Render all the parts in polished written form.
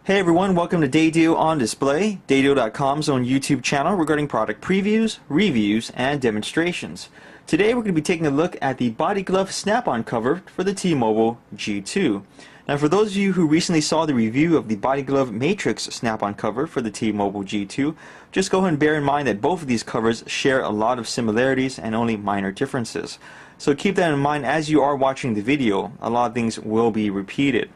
Hey everyone, welcome to Day on Display, Daydeal.com's own YouTube channel regarding product previews, reviews, and demonstrations. Today we're going to be taking a look at the body glove snap-on cover for the T-Mobile G2. Now for those of you who recently saw the review of the body glove matrix snap-on cover for the T-Mobile G2, just go ahead and bear in mind that both of these covers share a lot of similarities and only minor differences. So keep that in mind as you are watching the video. A lot of things will be repeated.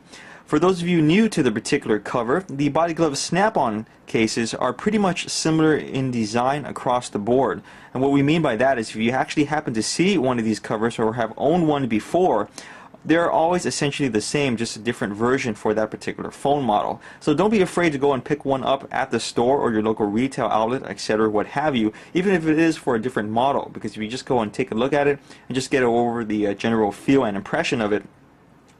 For those of you new to the particular cover, the body glove snap-on cases are pretty much similar in design across the board. And what we mean by that is if you actually happen to see one of these covers or have owned one before, they're always essentially the same, just a different version for that particular phone model. So don't be afraid to go and pick one up at the store or your local retail outlet, etc., what have you, even if it is for a different model, because if you just go and take a look at it and just get over the general feel and impression of it,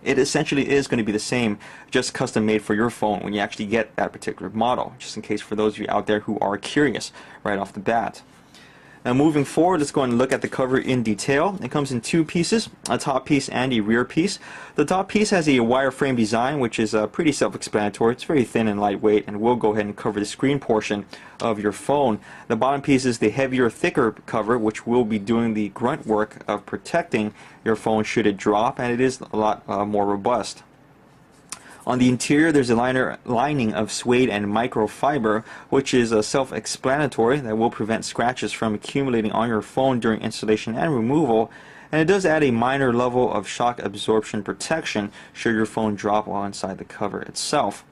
it essentially is going to be the same, just custom made for your phone when you actually get that particular model, just in case for those of you out there who are curious right off the bat. Now moving forward, let's go and look at the cover in detail. It comes in two pieces, a top piece and a rear piece. The top piece has a wireframe design, which is pretty self-explanatory. It's very thin and lightweight and will go ahead and cover the screen portion of your phone. The bottom piece is the heavier, thicker cover, which will be doing the grunt work of protecting your phone should it drop, and it is a lot more robust. On the interior, there's a lining of suede and microfiber, which is self-explanatory, that will prevent scratches from accumulating on your phone during installation and removal, and it does add a minor level of shock absorption protection should your phone drop while inside the cover itself.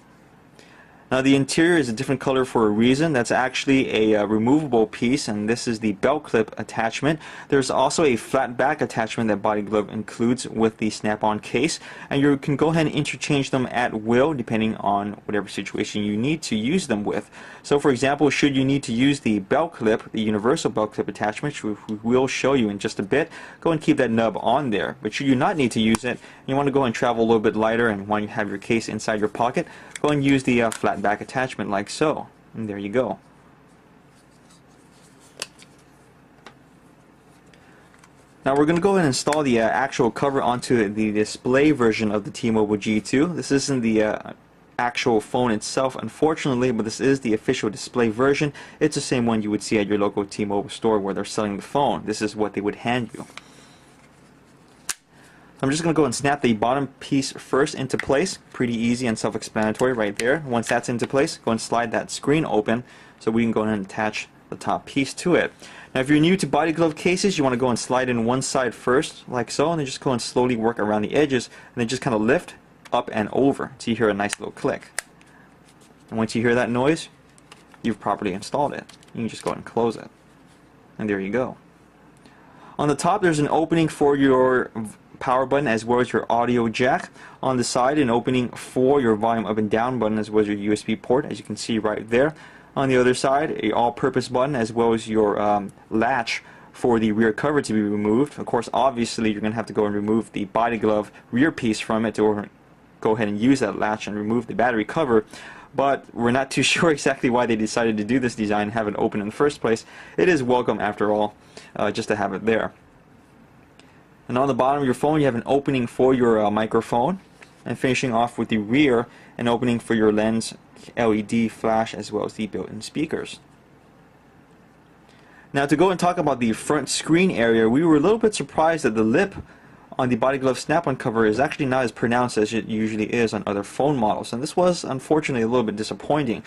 Now the interior is a different color for a reason. That's actually a removable piece, and this is the belt clip attachment. There's also a flat back attachment that body glove includes with the snap-on case, and you can go ahead and interchange them at will depending on whatever situation you need to use them with. So for example, should you need to use the belt clip, the universal belt clip attachment, which we will show you in just a bit, go and keep that nub on there. But should you not need to use it, and you want to go and travel a little bit lighter and want to have your case inside your pocket, go and use the flat back attachment like so, and there you go. Now we're going to go ahead and install the actual cover onto the display version of the T-Mobile G2. This isn't the actual phone itself, unfortunately, but this is the official display version. It's the same one you would see at your local T-Mobile store where they're selling the phone. This is what they would hand you. I'm just going to go and snap the bottom piece first into place. Pretty easy and self-explanatory right there. Once that's into place, go and slide that screen open so we can go ahead and attach the top piece to it. Now if you're new to body glove cases, you want to go and slide in one side first, like so, and then just go and slowly work around the edges, and then just kind of lift up and over until you hear a nice little click. And once you hear that noise, you've properly installed it. You can just go ahead and close it. And there you go. On the top, there's an opening for your power button as well as your audio jack. On the side, an opening for your volume up and down button as well as your USB port, as you can see right there. On the other side, a all-purpose button as well as your latch for the rear cover to be removed. Of course, obviously, you're going to have to go and remove the body glove rear piece from it to go ahead and use that latch and remove the battery cover. But we're not too sure exactly why they decided to do this design and have it open in the first place. It is welcome, after all, just to have it there. And on the bottom of your phone, you have an opening for your microphone, and finishing off with the rear, an opening for your lens, LED flash, as well as the built-in speakers. Now to go and talk about the front screen area, we were a little bit surprised that the lip on the body glove snap-on cover is actually not as pronounced as it usually is on other phone models, and this was unfortunately a little bit disappointing.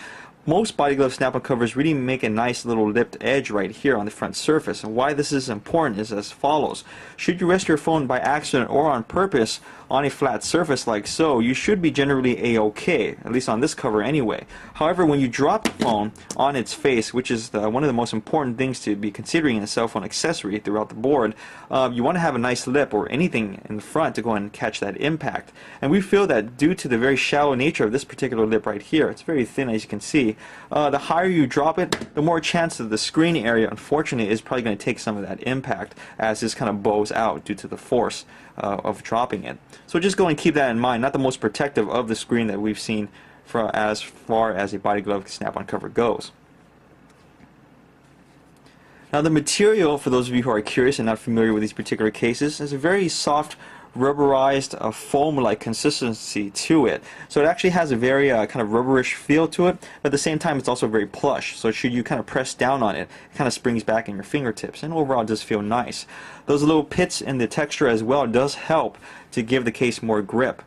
Most body glove snap-on covers really make a nice little lipped edge right here on the front surface, and why this is important is as follows. Should you rest your phone by accident or on purpose on a flat surface like so, you should be generally a-okay, at least on this cover anyway. However, when you drop the phone on its face, which is one of the most important things to be considering in a cell phone accessory throughout the board, you want to have a nice lip or anything in the front to go and catch that impact. And we feel that due to the very shallow nature of this particular lip right here, it's very thin as you can see, the higher you drop it, the more chance that the screen area, unfortunately, is probably going to take some of that impact as this kind of bows out due to the force of dropping it. So just go and keep that in mind. Not the most protective of the screen that we've seen as far as a body glove snap-on cover goes. Now the material, for those of you who are curious and not familiar with these particular cases, is a very soft rubberized foam-like consistency to it. So it actually has a very kind of rubberish feel to it, but at the same time it's also very plush. So should you kind of press down on it, it kind of springs back in your fingertips, and overall it does feel nice. Those little pits in the texture as well does help to give the case more grip.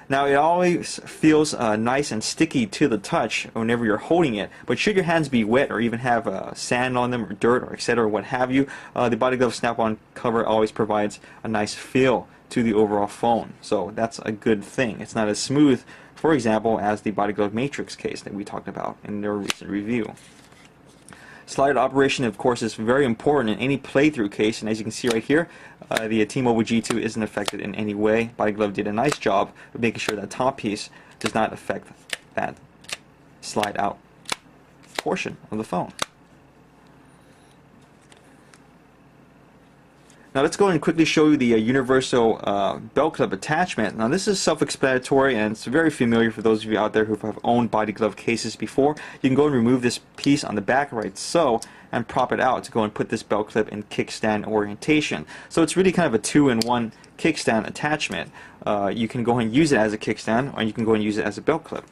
Now it always feels nice and sticky to the touch whenever you're holding it, but should your hands be wet or even have sand on them or dirt or etc. or what have you, the Body Glove Snap-on cover always provides a nice feel to the overall phone. So that's a good thing. It's not as smooth, for example, as the Body Glove Matrix case that we talked about in their recent review. Slide operation, of course, is very important in any playthrough case, and as you can see right here, the T-Mobile G2 isn't affected in any way. Body Glove did a nice job of making sure that top piece does not affect that slide out portion of the phone. Now let's go and quickly show you the universal belt clip attachment. Now this is self-explanatory and it's very familiar for those of you out there who have owned Body Glove cases before. You can go and remove this piece on the back right so and prop it out to go and put this belt clip in kickstand orientation. So it's really kind of a two-in-one kickstand attachment. You can go and use it as a kickstand, or you can go and use it as a belt clip.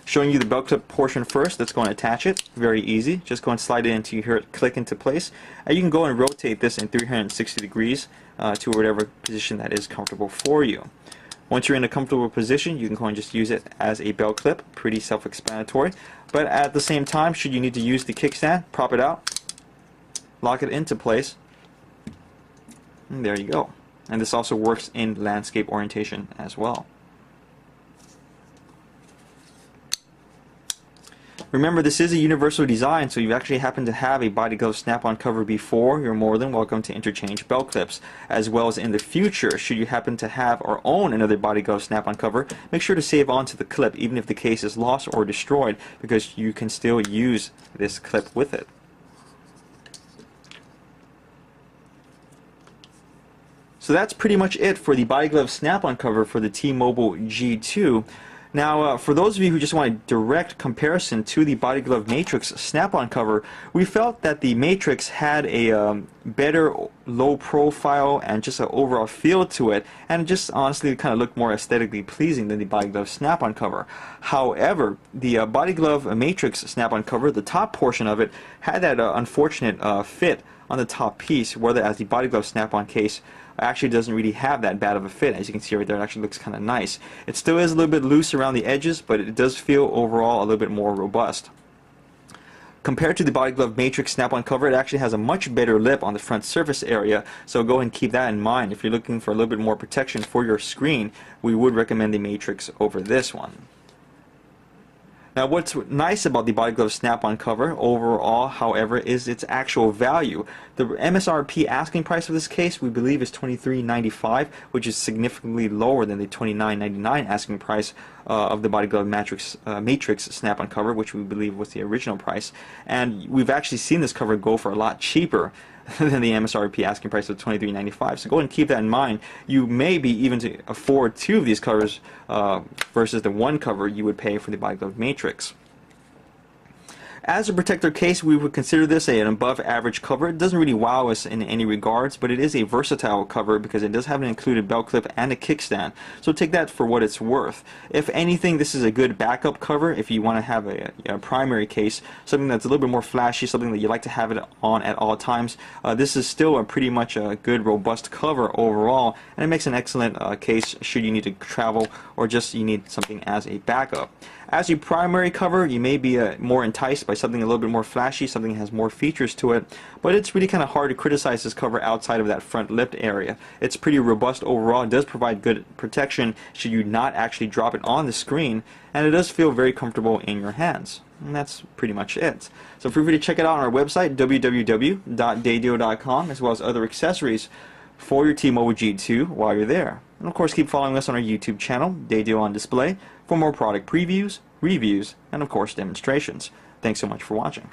Showing you the belt clip portion first, let's go and attach it. Very easy. Just go and slide it until you hear it click into place. And you can go and rotate this in 360 degrees to whatever position that is comfortable for you. Once you're in a comfortable position, you can go and just use it as a belt clip. Pretty self-explanatory. But at the same time, should you need to use the kickstand, prop it out, lock it into place, and there you go. And this also works in landscape orientation as well. Remember, this is a universal design, so if you actually happen to have a Body Glove Snap-on cover before, you're more than welcome to interchange belt clips. As well as in the future, should you happen to have or own another Body Glove Snap-on cover, make sure to save onto the clip even if the case is lost or destroyed, because you can still use this clip with it. So that's pretty much it for the Body Glove Snap-on cover for the T-Mobile G2. Now, for those of you who just want a direct comparison to the Body Glove Matrix Snap-on cover, we felt that the Matrix had a better low profile and just an overall feel to it, and just honestly kind of looked more aesthetically pleasing than the Body Glove Snap-on cover. However, the Body Glove Matrix Snap-on cover, the top portion of it, had that unfortunate fit on the top piece, whereas the Body Glove Snap-on case actually doesn't really have that bad of a fit. As you can see right there, it actually looks kind of nice. It still is a little bit loose around the edges, but it does feel overall a little bit more robust. Compared to the Body Glove Matrix Snap-on cover, it actually has a much better lip on the front surface area, so go ahead and keep that in mind. If you're looking for a little bit more protection for your screen, we would recommend the Matrix over this one. Now, what's nice about the Body Glove Snap-on cover overall, however, is its actual value. The MSRP asking price of this case, we believe, is $23.95, which is significantly lower than the $29.99 asking price of the Body Glove Matrix Snap-on cover, which we believe was the original price. And we've actually seen this cover go for a lot cheaper than the MSRP asking price of $23.95. So go ahead and keep that in mind. You may be even to afford two of these covers versus the one cover you would pay for the Body Glove Matrix. As a protector case, we would consider this an above average cover. It doesn't really wow us in any regards, but it is a versatile cover because it does have an included belt clip and a kickstand. So take that for what it's worth. If anything, this is a good backup cover if you want to have a primary case, something that's a little bit more flashy, something that you like to have it on at all times. This is still a pretty much a good, robust cover overall, and it makes an excellent case should you need to travel or just you need something as a backup. As a primary cover, you may be more enticed by something a little bit more flashy, something that has more features to it, but it's really kind of hard to criticize this cover outside of that front lip area. It's pretty robust overall. It does provide good protection should you not actually drop it on the screen, and it does feel very comfortable in your hands. And that's pretty much it. So feel free to check it out on our website, www.daydeal.com, as well as other accessories for your T-Mobile G2 while you're there. And of course, keep following us on our YouTube channel, Daydeal on Display, for more product previews, reviews, and of course demonstrations. Thanks so much for watching.